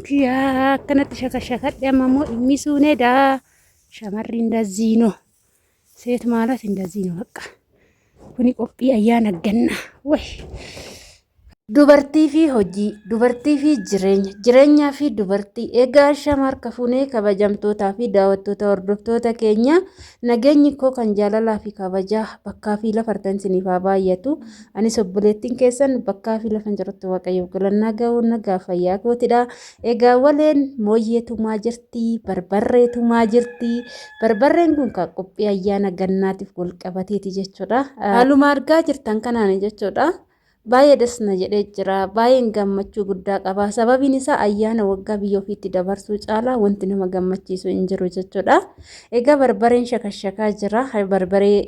kiyyaa akkanatti shakashakadhe ammoo inni suuneedhaa shamarri እንደዚህ ነው ሴት ማለት እንደዚህ ነው በቃ kuni qophii ayyaana gannaa ወይ dubartii fi hojii dubartii fi jireenyaa fi dubartii egaa shamar kafunee kabajamtootaa fi daawwattoota hordoftoota keenya nageenyi koo kan jaalalaa fi kabajaa bakkaa fi lafartan siniif haa baay'atu anis obboleettiin keessan bakkaa fi lafan jirtu waaqayyoof galannaa ga'uun nagaa fayyaa kootidha egaa waleen mooyyeetumaa jirti barbarreetumaa jirti barbarreen kun kan qophii ayyaana gannaatiif wal qabateeti jechuudha haaluma argaa jirtan kanaan jechuudha baay'ee desna jedhee jira baay'een gammachuu guddaa qaba sababiin isaa ayyaana waggaa biyya ofiitti dabarsuu caalaa wanti nama gammachiisu hin jiru jechuudha egaa barbareen shakashakaa jira barbaree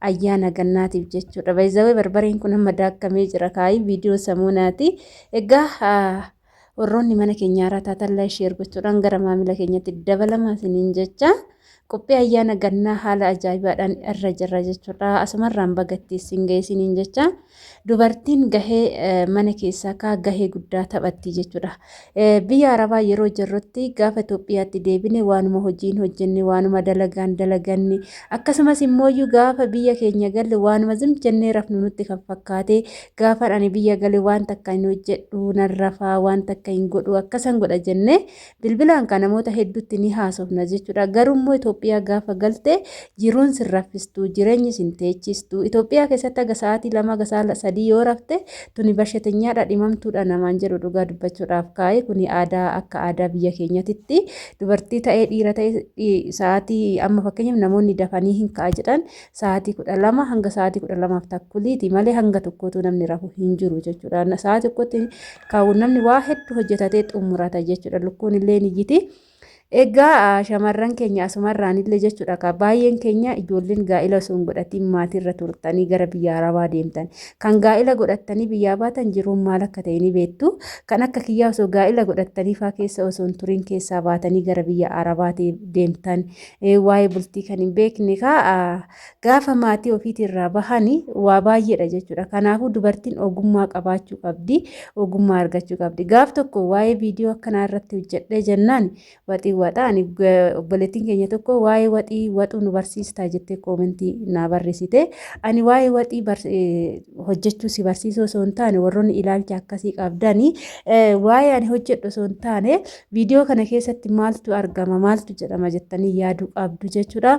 ayyaana gannaatiif jechuudha baay'ee barbareen kun amma daakkamee jira kaayii viidiyoo samuunaati egaa warroonni mana keenyaa taatallaa ishee ergochuudhaan gara maamila keenyatti dabalamaa isiniin jecha qophii ayyaana gannaa haala ajaa'ibaadhaan irra jirra jechuudha asumarraan bagattii isin geessiniin jecha dubartiin gahee mana keessaa kaa gahee guddaa taphatti jechuudha biyya arabaa yeroo jirrutti gaafa Itoophiyaatti deebine waanuma hojiin hojjenne waanuma dalaganne akkasumas immooyyuu gaafa biyya keenya galle waanuma jennee rafnu nutti kan fakkaate gaafa ani biyya gale waan takka hin hojjedhu narrafaa waan takka hin godhu akkasan godha jenne bilbilaan kan namoota hedduutti ni haasofna jechuudha garummoo Itoophiyaa gaafa galte jiruun sin raffistu jireenyi sin teechistu Itoophiyaa keessatti aga sa'aatii 2 yoo rafte tuni bashatanyaadha dhimamtuudha namaan jedhu dhugaa dubbachuudhaaf kaa'e kuni aadaa akka aadaa biyya keenyatitti dubartii ta'ee dhiira ta'ee sa'aatii amma fakkeenyaaf namoonni dafanii hin ka'a jedhan sa'aatii 12 hanga sa'aatii 12:30 malee hanga tokkotu namni rafu hin jiru jechuudha sa'aatii tokkotti kaa'uun namni waa hedduu hojjetatee xumurata jechuudha lukkuun illee ni jiti egaa shamarran keenya asumarraan illee jechuudha ka baay'een keenya ijoolleen gaa'ila osoo hin godhatiin maatirra turtanii gara biyya arabaa deemtan kan gaa'ila godhatanii biyyaa baatan jiruun maal akka ta'e ni beektu kan akka kiyyaa osoo gaa'ila godhatanii faa keessa osoo hin turin keessaa baatanii gara biyya arabaa deemtan waa'ee bultii kan hin beekne ka gaafa maatii ofiitirraa bahanii waa baay'eedha jechuudha kanaafuu dubartiin ogummaa qabaachuu qabdi ogummaa argachuu qabdi gaaf tokko waa'ee viidiyoo akkanaa irratti hojjedhee jennaan waxii waxaan obboleettiin keenya tokko waa'ee waxuu nu barsiistaa jettee koomentii naa barreessite ani waa'ee waxii hojjechuu si barsiisoo osoo hin taane warroonni ilaalcha akkasii qabdanii waa'ee ani hojjedhu osoo hin taane viidiyoo kana keessatti maaltu argama maaltu jedhama jettanii yaaduu qabdu jechuudha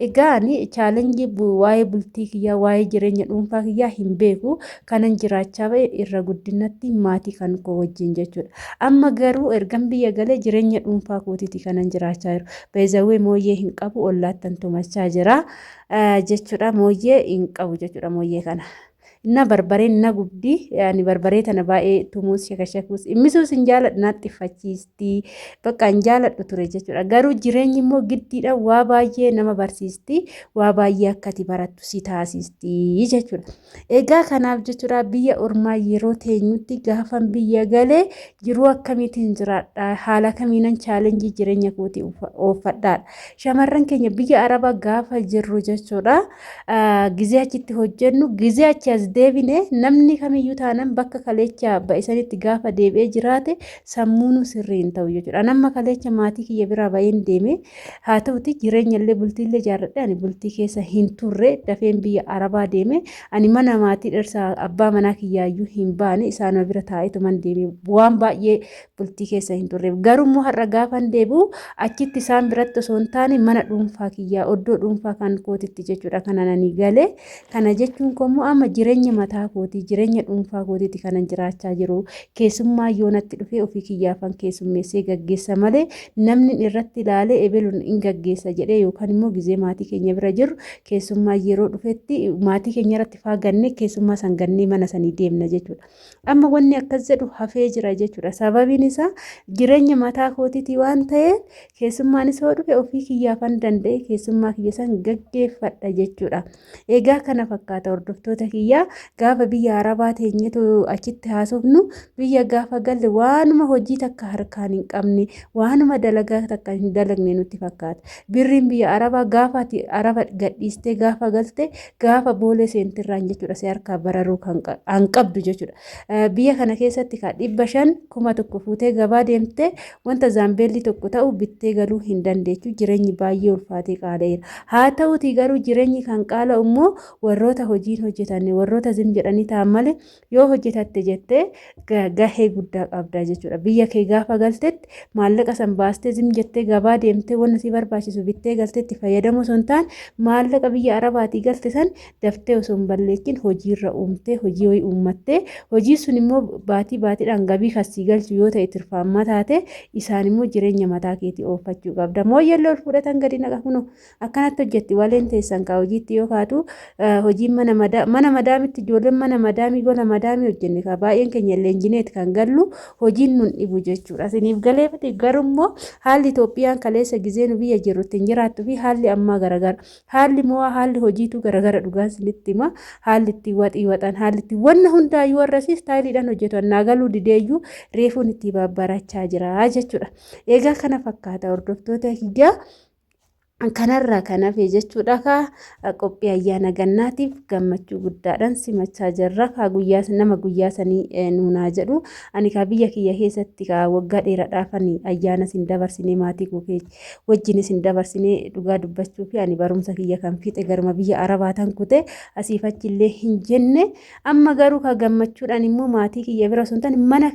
egaa ani chaalenjii waa'ee bultii kiyyaa waa'ee jireenya dhuunfaa kiyyaa hin beeku kanan jiraachaa ba'e irra guddinatti maatii kan koo wajjin jechuudha amma garuu ergan biyya galee jireenya dhuunfaa kootiiti kanan jiraachaa jiru beezawee mooyyee hin qabu ollaattan tumachaa jira jechuudha mooyyee hin qabu jechuudha mooyyee kana inna barbareen na gubdi yaani barbaree tana baay'ee tumuus shakashakuus immisuus hin jaaladhu naatti fachiisti bakka hin jaaladhu ture jechuudha garuu jireenyi immoo giddiidha waa baay'ee nama barsiisti waa baay'ee akkati barattu si taasisti jechuudha egaa kanaaf jechuudha biyya ormaa yeroo teenyutti gaafan biyya galee jiruu akkamiitiin jiraadha haala kamiinan chaalenjii jireenya kootii ooffadhaadha shamarran keenya biyya arabaa gaafa jirru jechuudha gizee achitti hojjennu gizee achi as deebine namni kamiyyuu taanan bakka kaleecha ba'isanitti gaafa deebi'ee jiraate sammuun sirrii hin ta'u jechuudha nama kaleecha maatii kiyya biraa ba'een deeme haa ta'uti jireenya illee bultii illee jaarradhe ani bultii keessa hin turre dafeen biyya arabaa deeme ani mana maatii dhirsaa abbaa manaa kiyyaayyuu hin baane isaanuma bira taa'etuman deeme waan baay'ee bultii keessa hin turre garummoo har'a gaafan deebi'u achitti isaan biratti osoo hin taane mana dhuunfaa kiyyaa oddoo dhuunfaa kan kootitti jechuudha kanananii galee kana jechuun kommoo amma jireenya mataa kootii jireenya dhuunfaa kootiiti kanan jiraachaa jiru keessummaa yoonatti dhufee ofii kiyyaafan keessummeessee gaggeessa malee namni irratti ilaalee ebeluun hin gaggeessa jedhee yookaan immoo gizee maatii keenya bira jiru keessummaa yeroo dhufetti maatii keenya irratti faagannee keessummaa sangannee mana sanii deemna jechuudha amma wanni akkas jedhu hafee jira jechuudha sababiin isaa jireenya mataa kootiiti waan ta'eef keessummaan isoo dhufe ofii kiyyaafan danda'e keessummaa kiyya san gaggeeffadha jechuudha egaa kana fakkaata hordoftoota kiyyaa gaafa biyya arabaa teenyetu achitti haasofnu biyya gaafa galle waanuma hojii takka harkaan hin qabne waanuma dalagaa takka hin dalagne nutti fakkaata. Birriin biyya arabaa gaafa ati araba gadhiistee gaafa galte gaafa boolee seentirraan jechuudha si harkaa bararuu kan qabdu jechuudha. Biyya kana keessatti kan 500,000 fuutee gabaa deemtee wanta zaambeelli tokko ta'u bittee galuu hin dandeechu. Jireenyi baay'ee ulfaatee qaala'eera. Haa ta'uutii garuu jireenyi kan qaala'u immoo warroota hojiin hojjetan warroota zim jedhanii ta'an malee yoo hojjetatte jettee gahee guddaa qabda jechuudha. Biyya kee gaafa galtetti maallaqa san baastee zim jettee gabaa deemtee wanna si barbaachisu bittee galtetti fayyadamu osoo hin taane maallaqa biyya arabaatii galte san daftee osoo hin balleessin hojiirra uumtee hojii wayii uummattee hojii sun immoo baatii baatiidhaan gabii kasii galchu yoo ta'e tirfaammaa taate isaan immoo jireenya mataa keetii oofachuu qabda. Mooyyallee ol fudhatan gadi naqa kunu akkanatti hojjetti waleen teessan kaa hojiitti yoo kaatu hojiin mana madaamitti ijoolleen mana madaamii gola madaamii hojjenne kaa baay'een keenya illee injineet kan gallu hojiin nun dhibu jechuudha. Isiniif galeefate garummoo haalli Itoophiyaan kaleessa gizee nu biyya jirrutti hin jiraattu fi haalli ammaa garagara. Haalli mo'aa haalli hojiitu garagara dhugaan isinitti hima. Haalli itti waxii waxan haalli itti wanna hundaayyuu warrasiis istaayiliidhaan hojjetu annaa galuu dideeyyuu reefuun itti babbarachaa jira jechuudha. Egaa kana fakkaata hordoftoota kiyyaa. Kanarraa kan hafe jechuudha qophii ayyaana gannaatiif gammachuu guddaadhaan simachaa jirra. Nama guyyaa sanii nuunaa jedhu ani biyya kiyya keessatti waggaa dheeraadhaaf ayyaana sin dabarsinee maatii koo wajjin sin dabarsinee dhugaa dubbachuu fi ani barumsa kiyya kan fiixe garuma biyya arabaatan kute asiif achillee hin jenne amma garuu gammachuudhaan immoo maatii kiyya bira osoo hin taane mana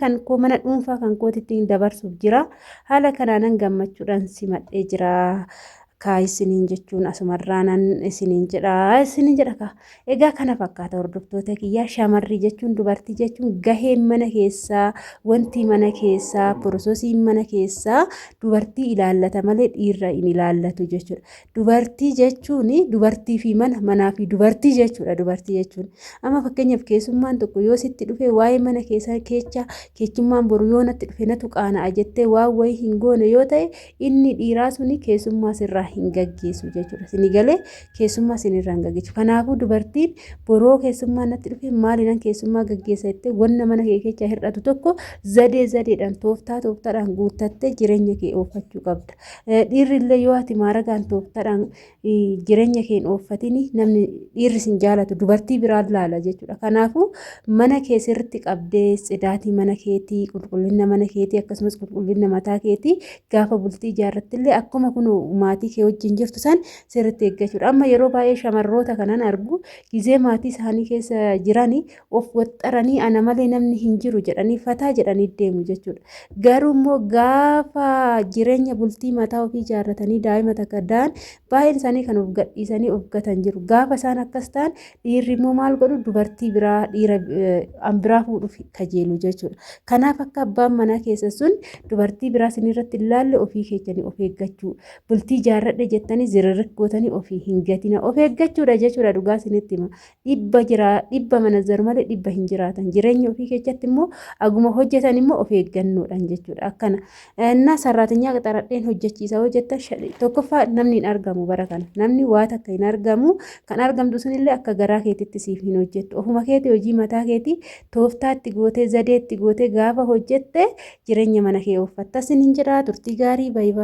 dhuunfaa kan kootitti dabarsuuf jira. Haala kanaanan gammachuudhaan simadhee jira. Isiniin jechuun asumarraanan isiniin jedha egaa kana fakkaata hordoftoota kiyyaa. Shamarrii jechuun dubartii jechuun gaheen mana keessaa wanti mana keessaa porosoosiin mana keessaa dubartii ilaallata malee dhiirra hin ilaallatu jechuudha. Dubartii jechuun dubartii fi manaa fi dubartii jechuudha. Dubartii jechuun amma fakkeenyaaf keessummaan tokko yoo sitti dhufe waa'ee mana keessaa keechummaan boru yoo natti dhufe natu qaana'a jettee waan wayii hin goone yoo ta'e inni dhiiraa suni keessummaa sirraa hin gaggeessu jechuudha. Isin galee keessummaa isinirraa hin gaggeessu. Kanaafuu dubartiin boroo keessummaa natti dhufe maaliin keessummaa gaggeessa jettee wanna mana kee keessaa hir'atu tokko zadeedhaan tooftaadhaan guuttattee jireenya kee oofachuu qabda. Dhiirrillee yoo ati maaragaan tooftaadhaan jireenya kee ooffatini namni dhiirri sin jaalatu dubartii biraan laala jechuudha. Kanaafuu mana kee sirriitti qabdee cidaatii mana keetii qulqullina mana keetii akkasumas qulqullina mataa keetii gaafa bultii ijaarrattillee akkuma kun maatii kee wajjin jirtu san sirriitti eeggachuudha. Amma yeroo baay'ee shamarroota kanan argu gizee maatii isaanii keessa jiranii of waxxaranii ana malee namni hin jiru jedhanii fataa jedhanii deemu jechuudha. Garuu immoo gaafa jireenya bultii mataa ofii ijaarratanii daa'ima takka da'an baay'een isaanii kan of gadhiisanii of gatan jiru. Gaafa isaan akkas ta'an dhiirri immoo maal godhu dubartii biraa biraa fuudhuuf kajeelu jechuudha. Kanaaf akka abbaan manaa keessa sun dubartii biraa sinirratti ilaalle ofii keessanii of eeggachuu bultii ijaarradhe jettanii zirrirrik gootanii ofii hin gatina of eeggachuudha jechuudha. Dhugaa isinitti hima dhibba manazzaru malee dhibba hin jiraatan. Jireenya ofii keessatti immoo aguma hojjetan immoo of eeggannoodhaan jechuudha. Akkana እና ሰራተኛ qaxaradheen hojjechiisa hojjettan tokkoffaa namni hin argamu bara kana namni waa takka hin argamu kan argamtu sunillee akka garaa keetitti siif hin hojjettu ofuma keetii hojii mataa keetii tooftaatti gootee zadeetti gootee gaafa hojjette jireenya mana kee ooffatta. Isin hin jedhaa turtii gaarii baay'ee